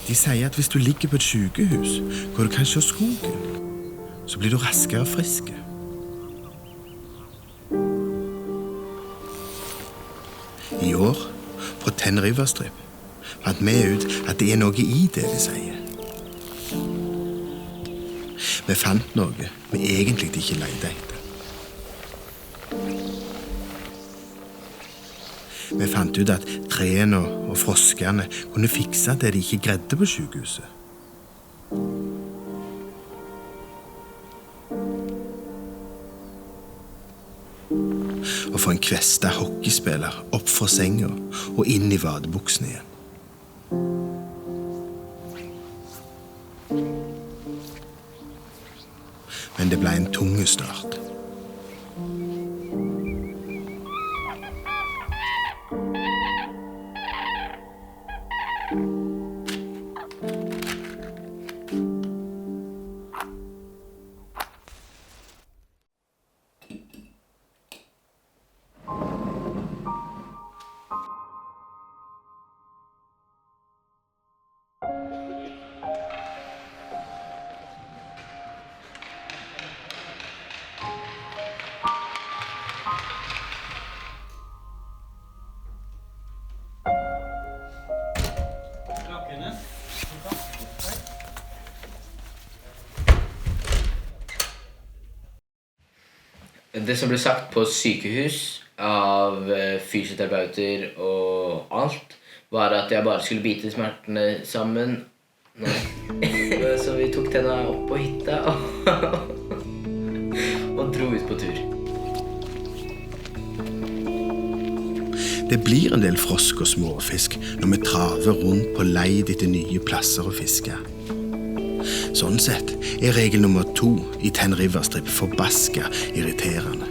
De sier at hvis du ligger på et sykehus, hvor du kan se skogen, så blir du raskere frisk. I år, på Ten River Strip, fant vi ut at det noe i det de sier. Vi fant noe vi egentlig ikke leide etter. Vi fant ut at trene og froskene kunne fikse det de ikke greide på sykehuset. Og få en kvesta hockeyspiller opp fra senga og inn i vadebuksene igjen. Men det ble en tung start. Det som ble sagt på sykehus av fysioterapeuter og alt, var at jeg bare skulle bite smertene sammen. Så vi tok tenna opp på hytta og dro ut på tur. Det blir en del frosk og småfisk når vi traver rundt på leid etter nye plasser å fiske. Sånn sett er regel nummer 2 i Ten River Strip forbaska irriterende.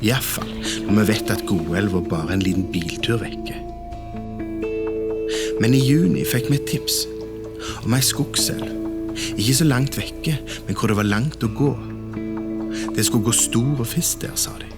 I hvert fall når vi vet at Godelv var bare en liten biltur vekke. Men i juni fikk vi et tips om ei skogselv. Ikke så langt vekke, men hvor det var langt å gå. Det skulle gå store fisk der, sa de.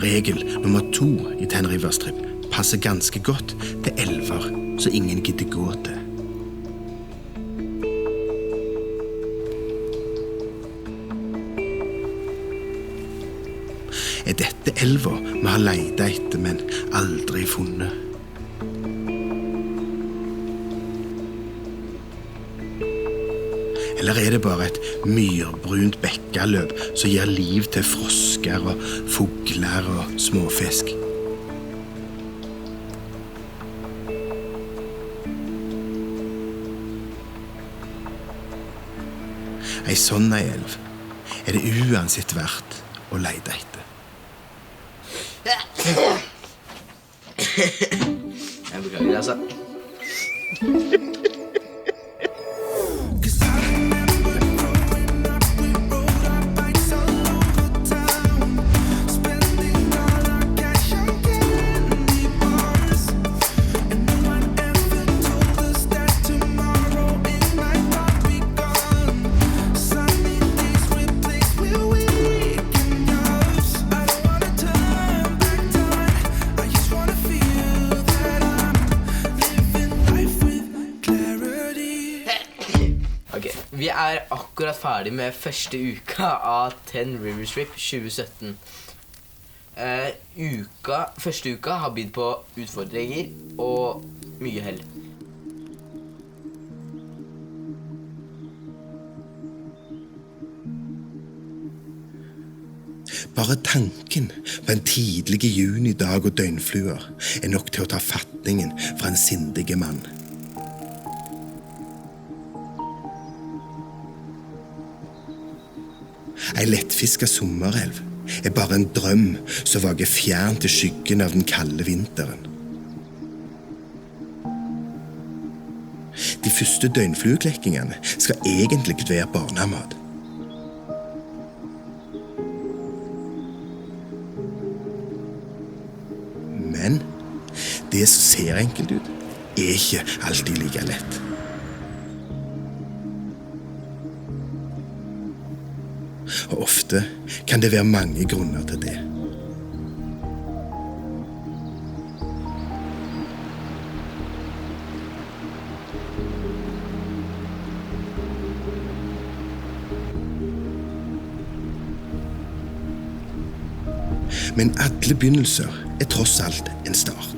Regel nummer 2 i Ten River Strip passer ganske godt til elver så ingen gidder gå til. Er dette elva vi har leid etter, men aldri funnet? Eller er det bare et myrbrunt bekkaløp som gir liv til frosker og fugler og småfisk? Ei sånn elv er det uansett verdt å leide etter. Jeg beklager, altså. Vi er akkurat ferdig med første uka av Ten River Strip 2017. Første uka har bydd på utfordringer og mye hell. Bare tanken på en tidlig junidag og døgnfluer er nok til å ta fatningen fra en sindige mann. Ei lettfiska sommerelv er bare en drøm som vager fjernt til skyggen av den kalde vinteren. De første døgnflueklekkingene skal egentlig være barnemat. Men det som ser enkelt ut, er ikke alltid like lett. Og ofte kan det være mange grunner til det. Men alle begynnelser er tross alt en start.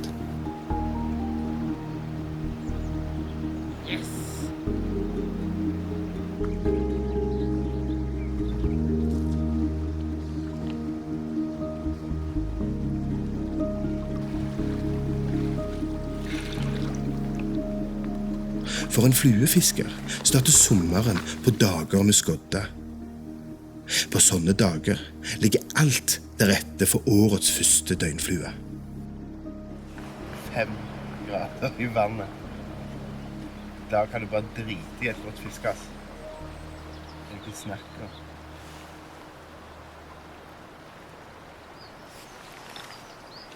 For en fluefisker starter sommeren på dager med skodde. På sånne dager ligger alt til rette for årets første døgnflue. 5 grader i vannet. Da kan du bare drite i et godt fiskekass. Ikke snakke.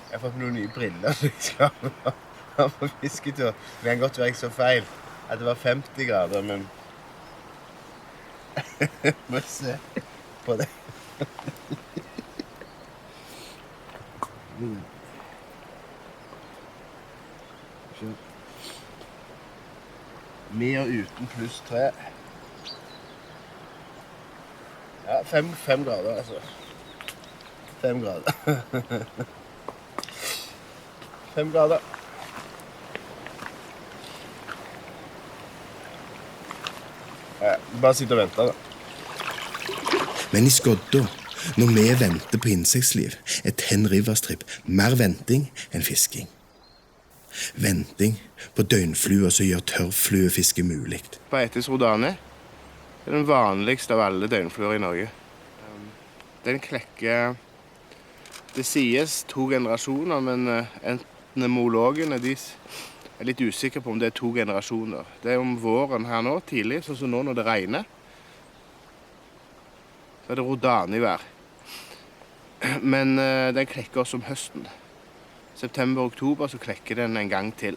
Jeg har fått noen nye briller så jeg skal ha på fisketur. Det kan godt være jeg så feil at det var 50 grader, men må se på det. Med og uten pluss 3. Ja, 5 grader altså. 5 grader. 5 grader. Ja, bare sitte og vente da. Men i skodda, når vi venter på insektsliv, er Ten Rivers Trip mer venting enn fisking. Venting på døgnflua som gjør tørrfluefiske mulig. Baetis rodani er den vanligste av alle døgnfluer i Norge. Den klekker, det sies 2 generasjoner, men entomologene de er litt usikre på om det er 2 generasjoner. Det er om våren her nå, tidlig, sånn som nå når det regner. Så er det rodani-vær. Men den klekker også om høsten. September-oktober så klekker den en gang til.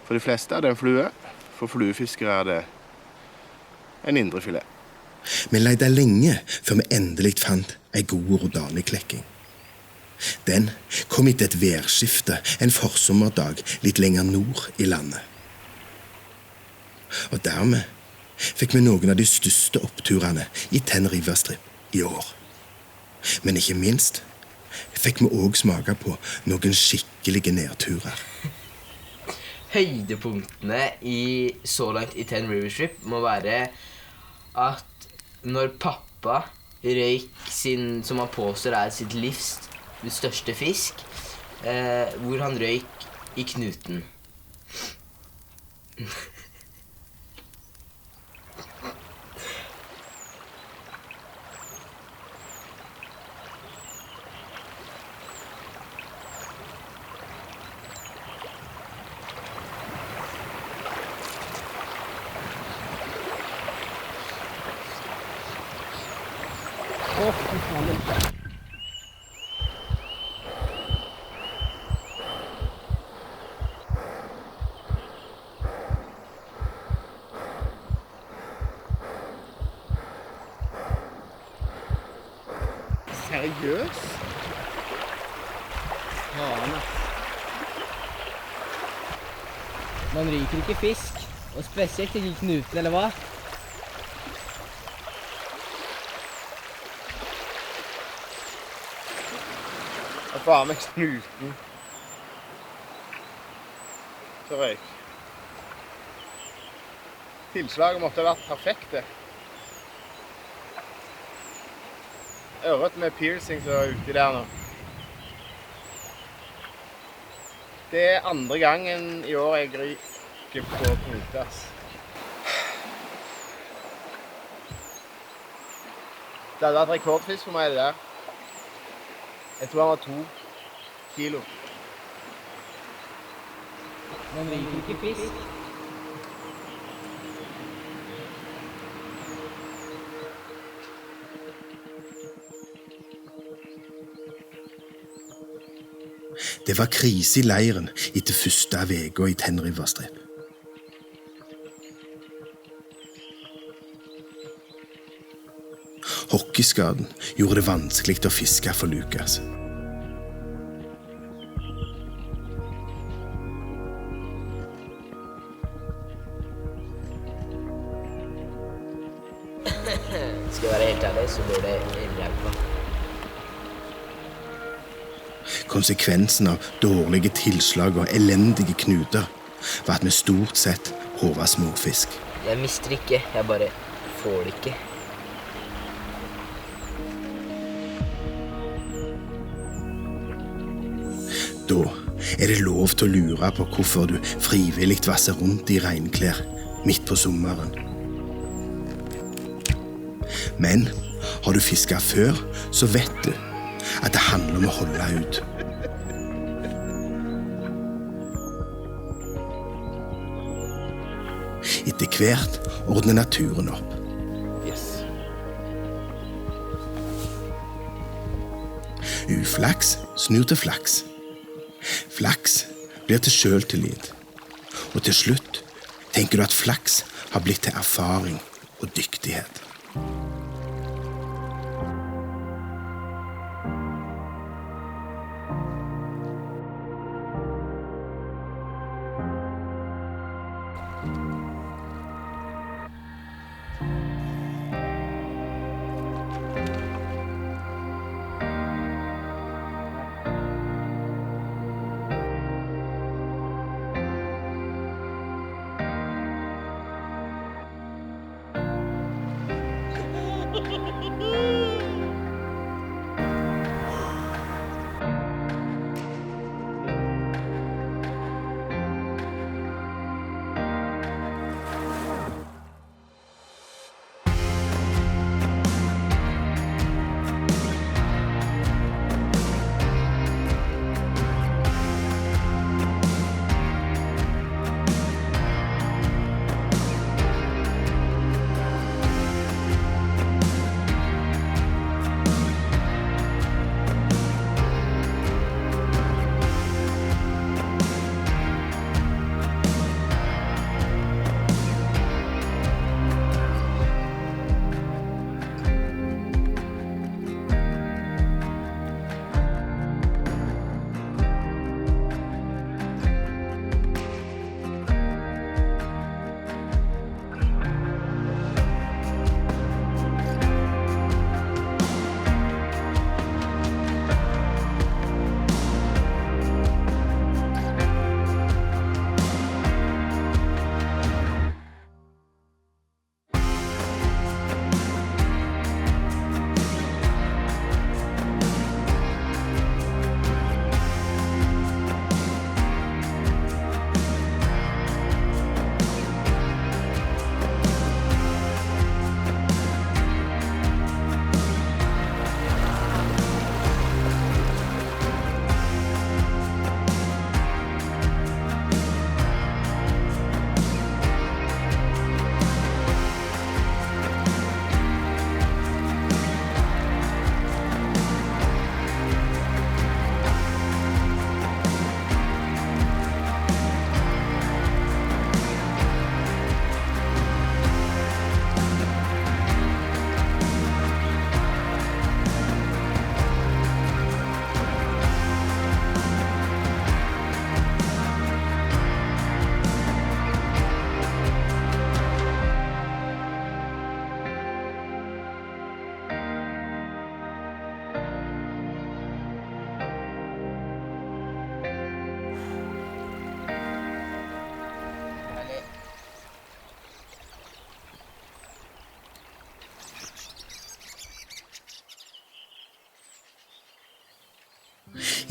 For de fleste er det en flue. For fluefiskere er det en indrefilet. Vi leide lenge før vi endelig fant en god rodani-klekking. Den kom etter et værskifte en forsommerdag litt lenger nord i landet. Og dermed fikk vi noen av de største oppturene i Ten Rivers Trip i år. Men ikke minst fikk vi også smake på noen skikkelige nedturer. Høydepunktene så langt i Ten Rivers Trip må være at når pappa røyk sin, som han påstår er sitt livs største fisk, hvor han røyk i knuten. Seriøs? Faen, ass. Man ryker ikke fisk, og spesielt ikke knuten, eller hva? Og faen meg knuten. Så røyk. Tilslaget måtte ha vært perfekte. Øret med piercing som er ute der nå. Det er andre gangen i år jeg ryker på knute, ass. Det hadde vært rekordfisk for meg det der. Jeg tror han var 2 kilo. Man ryker ikke fisk. Det var krise i leiren etter første veka i Tenriverstrip. Hockeyskaden gjorde det vanskelig å fiske for Lukas. Skal jeg være helt ærlig, så går det ræva. Konsekvensen av dårlige tilslag og elendige knuter var at vi stort sett håva småfisk. Jeg mister ikke, jeg bare får det ikke. Da er det lov til å lure på hvorfor du frivillig vasser rundt i regnklær midt på sommeren. Men har du fisket før, så vet du at det handler om å holde ut. Etter hvert ordner naturen opp. Yes. Uflaks snur til flaks. Flaks blir til selvtillit. Og til slutt tenker du at flaks har blitt til erfaring og dyktighet.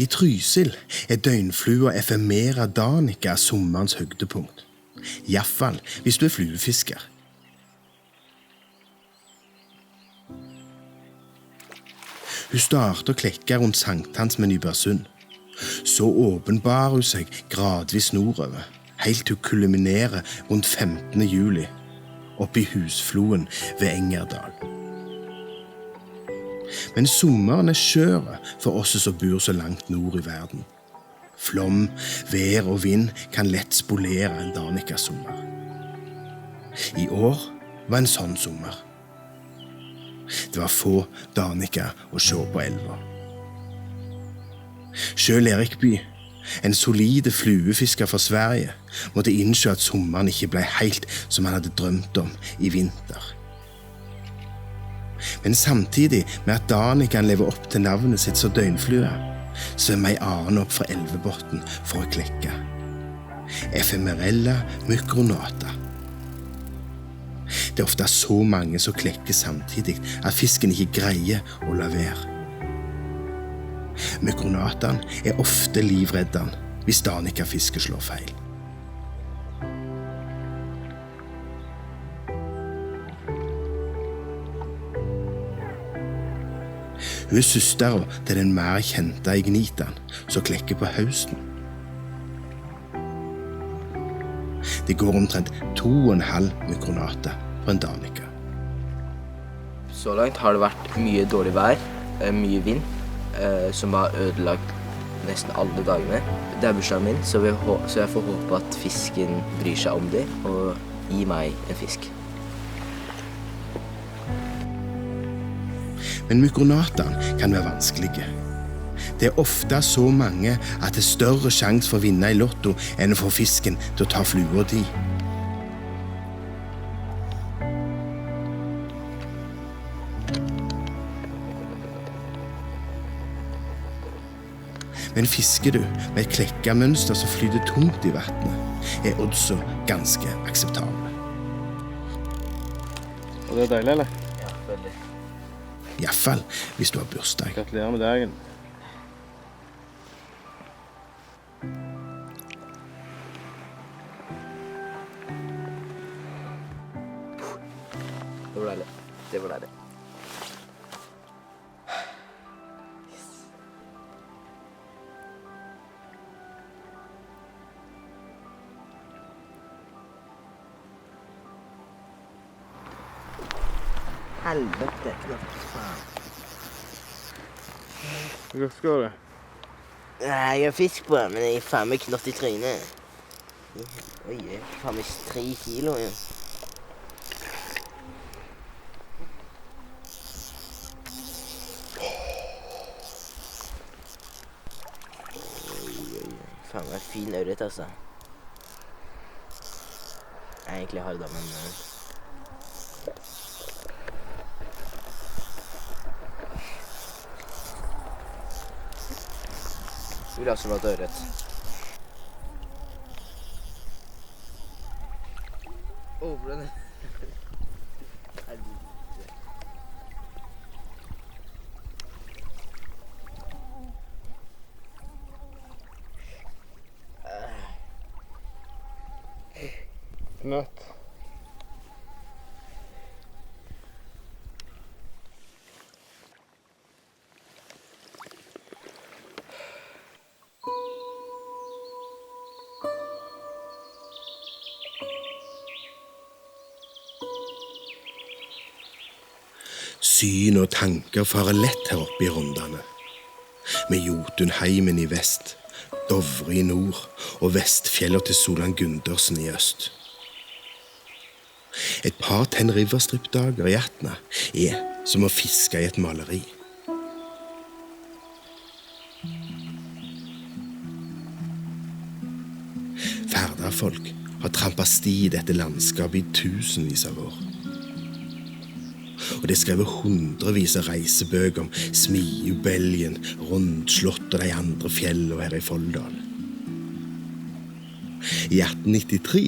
I Trysil er døgnflua Ephemera danica sommerens høydepunkt. I hvert fall hvis du er fluefisker. Hun starter å klekke rundt Sankthans med Nybergsund. Så åpenbarer hun seg gradvis nordover, helt til hun kulminerer rundt 15. juli, oppe i husfloen ved Engerdal. Men sommeren er skjør for oss som bor så langt nord i verden. Flom, vær og vind kan lett spolere en Danica-sommer. I år var en sånn sommer. Det var få Danica å se på elva. Selv Erik By, en solide fluefisker fra Sverige, måtte innse at sommeren ikke ble helt som han hadde drømt om i vinter. Men samtidig med at Danicaen lever opp til navnet sitt som døgnflue, svømmer ei annen opp fra elvebotnen for å klekke. Ephemerella micronata. Det er ofte så mange som klekker samtidig at fisken ikke greier å la være. Micronataen er ofte livredderen hvis Danica-fisket slår feil. Hun er søsteren til den mer kjente ignitaen som klekker på høsten. Det går omtrent 2,5 mikronater på en Danica. Så langt har det vært mye dårlig vær, mye vind, som har ødelagt nesten alle dagene. Det er bursdagen min, så jeg får håpe at fisken bryr seg om det og gir meg en fisk. Men mikronatene kan være vanskelige. Det er ofte så mange at det er større sjanse for å vinne i lotto enn å få fisken til å ta flua di. Men fisker du med et klekkamønster som flyter tungt i vannet, er oddsa ganske akseptable. Og det er deilig, eller? Ja, veldig. I hvert fall hvis du har bursdag. Gratulerer med dagen. Det var deilig. Det var deilig. Helvete, knott, faen. Hvor skal du? Jeg har fisk på, men jeg er faen meg knott i trynet. Oi, jeg er faen meg 3 kilo, ja. Oi, faen meg fin ørret, altså. Jeg egentlig har det da, men... vil også ha ørret. Ble det? Nøtt. Syn og tanker farer lett her oppe i Rondane. Med Jotunheimen i vest, Dovre i nord og Vestfjeller til Solan Gundersen i øst. Et par Ten River Strip-dager i Atna er som å fiske i et maleri. Ferdafolk har trampet sti i dette landskapet i tusenvis av år. Og det er skrevet hundrevis av reisebøker om Smiu, Belgien, Rondslott og de andre fjellene her i Folldal. I 1893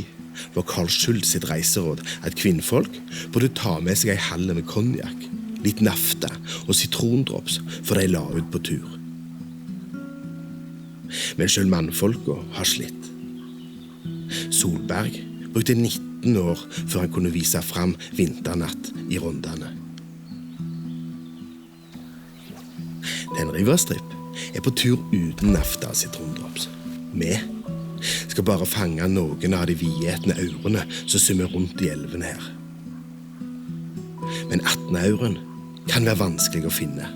var Carl Schultz sitt reiseråd at kvinnfolk burde ta med seg ei halle med konjakk, litt nafta og sitrondrops før de la ut på tur. Men selv mannfolka har slitt. Solberg brukte 19 år før han kunne vise fram Vinternatt i Rondane. Ten River Strip er på tur uten nafta og sitrondrops. Vi skal bare fange noen av de videtende aurene som summer rundt i elven her. Men 18-auren kan være vanskelig å finne.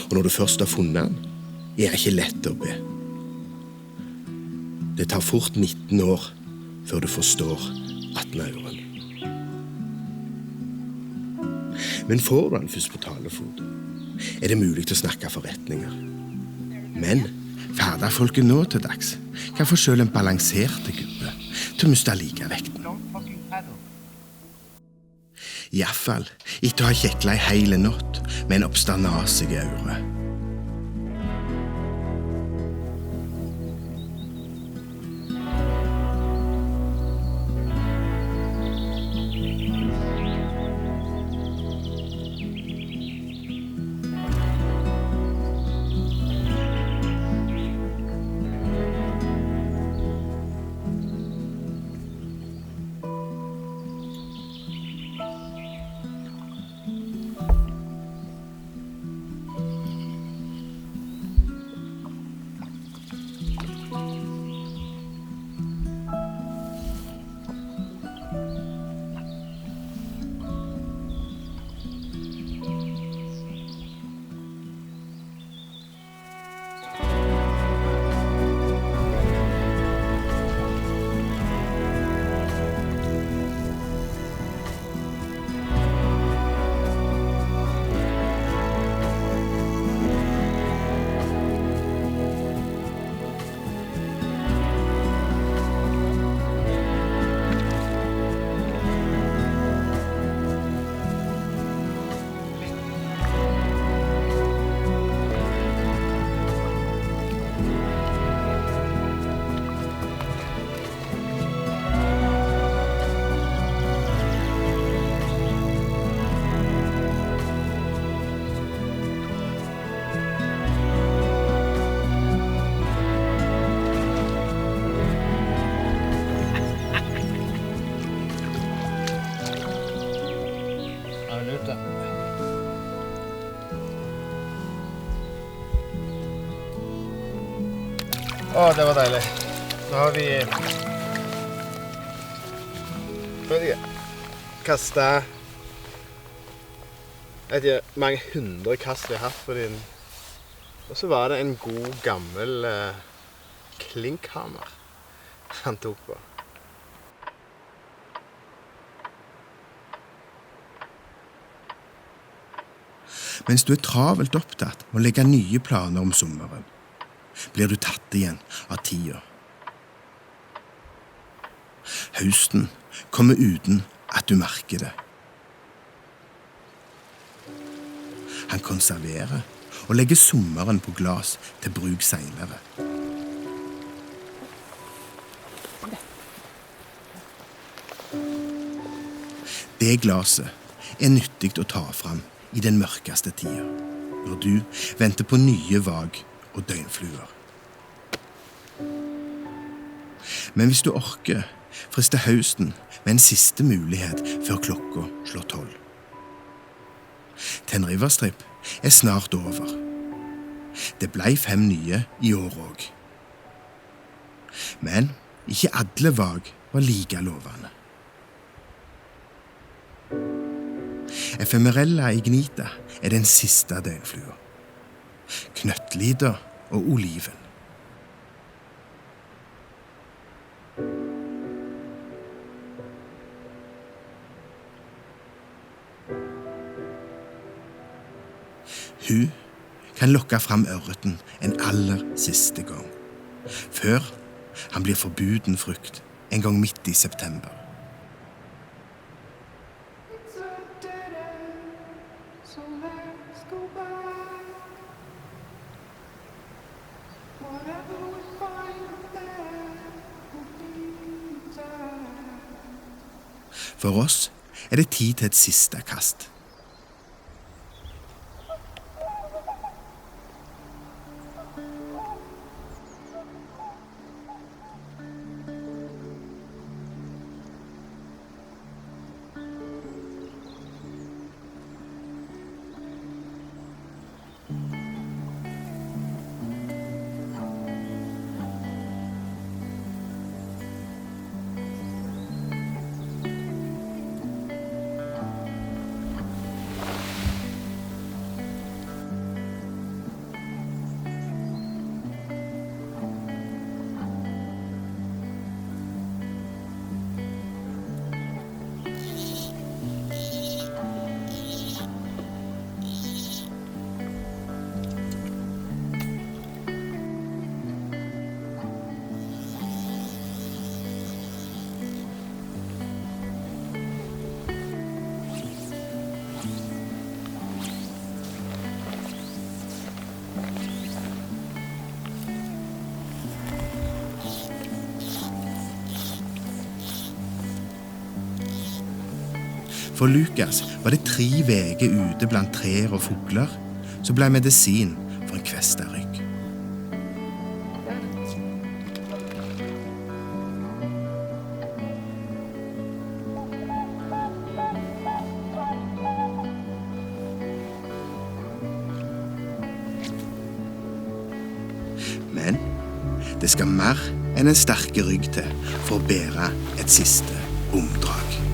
Og når du først har funnet den, er det ikke lett å be. Det tar fort 19 år før du forstår 18-euren. Men får du den først på talefot, er det mulig å snakke forretninger. Men ferdafolket nå til dags kan få selv en balanserte gubbe til å miste likevekten. I hvert fall etter å ha kjekla i hele natt med en oppstandasige aure. Det var deilig. Nå har vi kastet mange 100 kast vi har hatt på din. Og så var det en god gammel klinkhammer han tok på. Mens du er travelt opptatt med å legge nye planer om sommeren, blir du tatt igjen av tida. Høsten kommer uten at du merker det. Han konserverer og legger sommeren på glas til bruk senere. Det glaset er nyttig å ta fram i den mørkeste tida, når du venter på nye vag og døgnfluer. Men hvis du orker, frister høsten med en siste mulighet før klokka slår 12. Ten River-stripp er snart over. Det ble 5 nye i år også. Men ikke alle vag var like lovende. Ephemerella ignita er den siste døgnflua. Knøttlida og oliven. Hun kan lokke fram ørreten en aller siste gang, før han blir forbuden frukt en gang midt i september. For oss er det tid til et siste kast. For Lukas var det 3 veger ute blant trær og fugler, som ble medisin for en kvesterrygg. Men det skal mer enn en sterke rygg til for å bære et siste omdrag.